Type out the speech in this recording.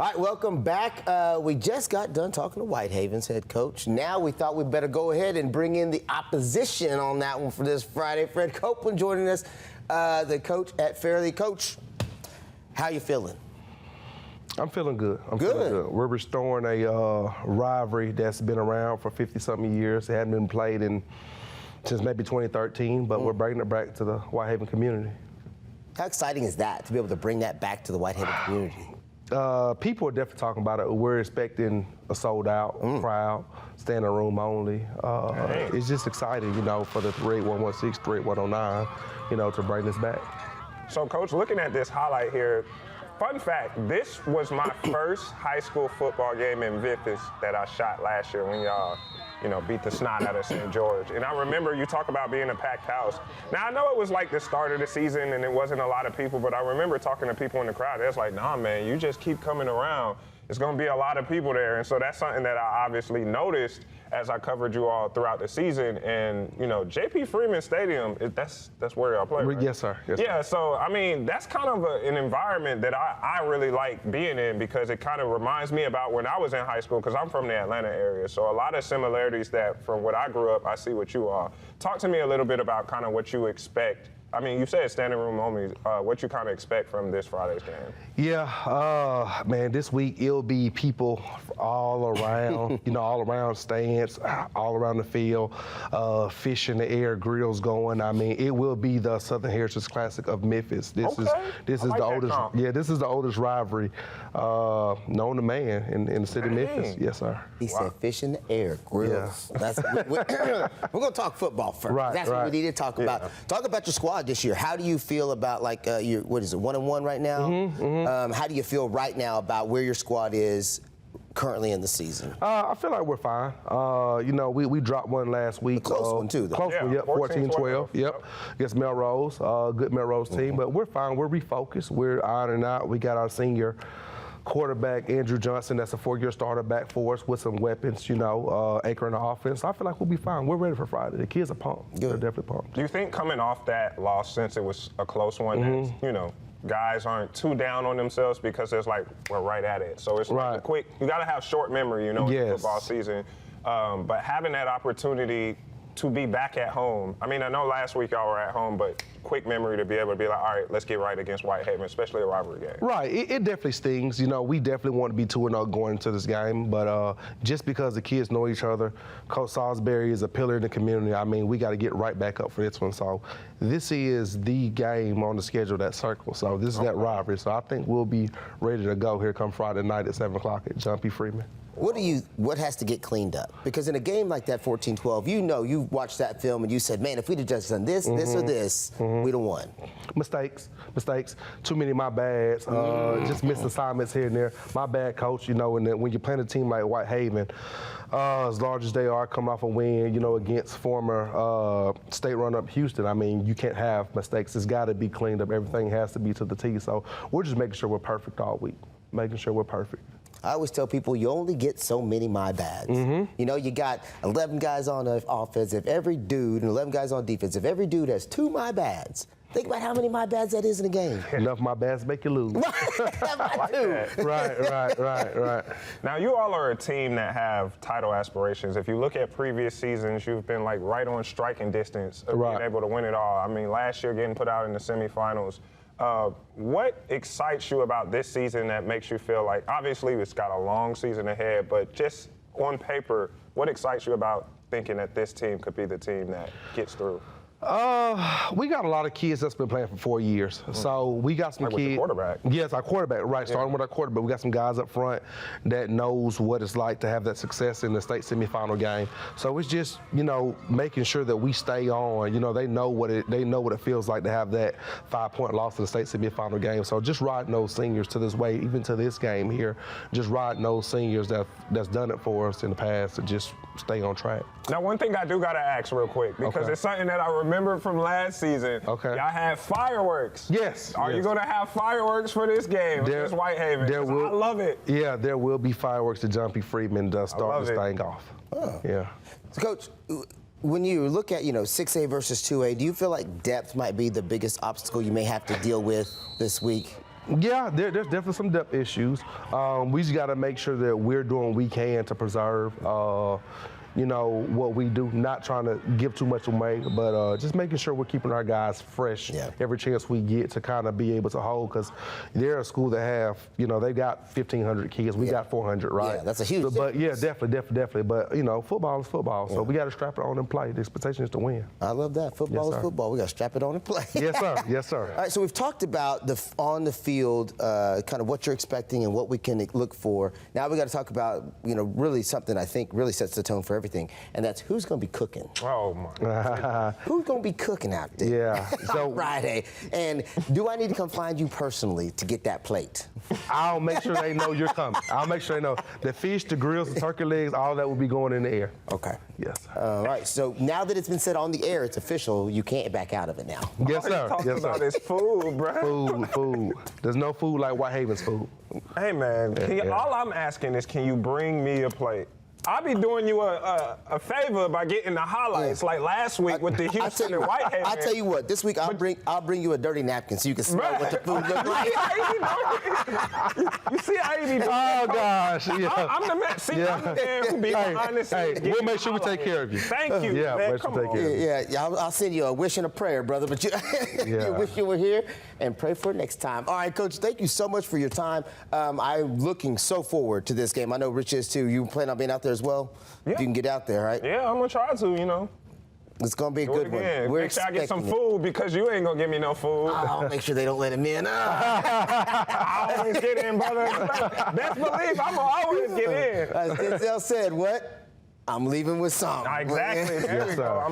All right, welcome back. We just got done talking to Whitehaven's head coach. Now we thought we'd better go ahead and bring in the opposition on that one for this Friday. Fred Copeland joining us, the coach at Fairley. Coach, how you feeling? I'm feeling good. I'm Good. feeling good. We're restoring a rivalry that's been around for 50-something years. It hadn't been played since maybe 2013, but we're bringing it back to the Whitehaven community. How exciting is that, to be able to bring that back to the Whitehaven community? People are definitely talking about it. We're expecting a sold-out crowd, standing room only. It's just exciting, you know, for the 38116, 38109, you know, to bring this back. So, Coach, looking at this highlight here, fun fact, this was my first high school football game in Memphis that I shot last year when y'all, you know, beat the snot out of St. George. And I remember you talk about being a packed house. Now, I know it was like the start of the season and it wasn't a lot of people, but I remember talking to people in the crowd. It's like, nah, man, you just keep coming around. It's going to be a lot of people there. And so that's something that I obviously noticed as I covered you all throughout the season. And, you know, J.P. Freeman Stadium, that's where y'all play, right? Yes, sir. Yes, yeah, sir. so, I mean, that's kind of an environment that I really like being in because it kind of reminds me about when I was in high school because I'm from the Atlanta area. So a lot of similarities that from what I grew up, I see what you are. Talk to me a little bit about kind of what you expect. I mean, you said standing room only. What you kind of expect from this Friday's game? Yeah, man, this week it'll be people all around, you know, all around stands, all around the field, fish in the air, grills going. I mean, it will be the Southern Heritage Classic of Memphis. This is the oldest. Yeah, this is the oldest rivalry known to man in the city of Memphis. Yes, sir. He said fish in the air, grills. Yeah. We're going to talk football first. Right, that's what we need to talk about. Talk about your squad this year. How do you feel about, like, your, what is it, 1-1 right now? How do you feel right now about where your squad is currently in the season? I feel like we're fine. You know, we dropped one last week. A close one, too, though. Close one, yep, 14-12. Yep, against Melrose, good Melrose team. But we're fine. We're refocused. We're ironing out. We got our senior quarterback, Andrew Johnson, that's a 4-year starter back for us with some weapons, you know, anchoring the offense. I feel like we'll be fine. We're ready for Friday. The kids are pumped. Good. They're definitely pumped. Do you think coming off that loss, since it was a close one, that, you know, guys aren't too down on themselves because it's like we're right at it. So it's like a quick, you got to have short memory, you know, in the football season. But having that opportunity to be back at home. I mean, I know last week y'all were at home, but quick memory to be able to be like, all right, let's get right against Whitehaven, especially a rivalry game. Right, it definitely stings. You know, we definitely want to be 2-0 going into this game, but just because the kids know each other, Coach Salisbury is a pillar in the community. I mean, we got to get right back up for this one. So this is the game on the schedule, that circle. So this is that rivalry. So I think we'll be ready to go here come Friday night at 7 o'clock at John P. Freeman. What has to get cleaned up? Because in a game like that, 14-12, you know, you watched that film and you said, man, if we'd have just done this, this, or this, we'd have won. Mistakes. Too many my bads. Just missed assignments here and there. My bad, coach. You know, and then when you're playing a team like Whitehaven, as large as they are, coming off a win, you know, against former state run-up Houston, I mean, you can't have mistakes. It's got to be cleaned up. Everything has to be to the T. So we're just making sure we're perfect all week, making sure we're perfect. I always tell people you only get so many my bads. You know, you got 11 guys on the offense. If every dude, and 11 guys on defense, if every dude has 2 my bads, think about how many my bads that is in a game. Enough my bads make you lose. Right. Now, you all are a team that have title aspirations. If you look at previous seasons, you've been like right on striking distance of being able to win it all. I mean, last year getting put out in the semifinals. What excites you about this season that makes you feel like, obviously it's got a long season ahead, but just on paper, what excites you about thinking that this team could be the team that gets through? We got a lot of kids that's been playing for 4 years. So we got some kids. Your quarterback. Yes, our quarterback, right. Starting with our quarterback. We got some guys up front that knows what it's like to have that success in the state semifinal game. So it's just, you know, making sure that we stay on. You know, they know what it feels like to have that 5-point loss in the state semifinal game. So just riding those seniors to this way, even to this game here, just riding those seniors that's done it for us in the past to just stay on track. Now, one thing I do got to ask real quick, because it's something that I remember from last season. Y'all had fireworks. Yes. Are you going to have fireworks for this game against Whitehaven? I love it. Yeah, there will be fireworks to John P. Freeman to start this thing off. Yeah. So, Coach, when you look at, you know, 6A versus 2A, do you feel like depth might be the biggest obstacle you may have to deal with this week? Yeah, there's definitely some depth issues. We just got to make sure that we're doing what we can to preserve, what we do. Not trying to give too much away, but just making sure we're keeping our guys fresh every chance we get to kind of be able to hold. Because they're a school that have, they got 1,500 kids. We got 400, right? Yeah, that's a huge But yeah, difference. definitely. But football is football, so we got to strap it on and play. The expectation is to win. I love that. Football Yes, is sir. football. We got to strap it on and play. Yes, sir. Yes, sir. All right, so we've talked about the on the field, kind of what you're expecting and what we can look for. Now we got to talk about, really something I think really sets the tone for everything, and that's who's going to be cooking. Oh my. Who's going to be cooking out there? Yeah. So Friday. And do I need to come find you personally to get that plate? I'll make sure they know you're coming. I'll make sure they know the fish, the grills, the turkey legs, all that will be going in the air. Okay. Yes. All right. So now that it's been said on the air, it's official. You can't back out of it now. Yes, sir. Talking Yes, about sir. his food, bro. Food. There's no food like Whitehaven's food. Hey, man, all I'm asking is, can you bring me a plate? I'll be doing you a favor by getting the highlights, like last week with the Houston and Whitehaven. I'll tell you what. This week I'll bring you a dirty napkin so you can smell what the food looks like. You see how he be doing? Oh gosh. Yeah. I'm the man. See, I'm the man who be behind the scenes. We'll make sure we take care of you. Thank you. Yeah, man. make sure Come we take on. care of you. Yeah, I'll send you a wish and a prayer, brother. But you wish you were here and pray for it next time. All right, Coach, thank you so much for your time. I'm looking so forward to this game. I know Rich is too. You plan on being out there as well? Yeah. If you can get out there, right? Yeah, I'm going to try to, It's going to be a Do good it one. again. We're Make sure I get some expecting it. food because you ain't going to give me no food. I'll make sure they don't let him in. I always get in, brother. Best believe I'm going to always get in. As Denzel said, what? I'm leaving with some. Exactly. There Yes, we sir. go.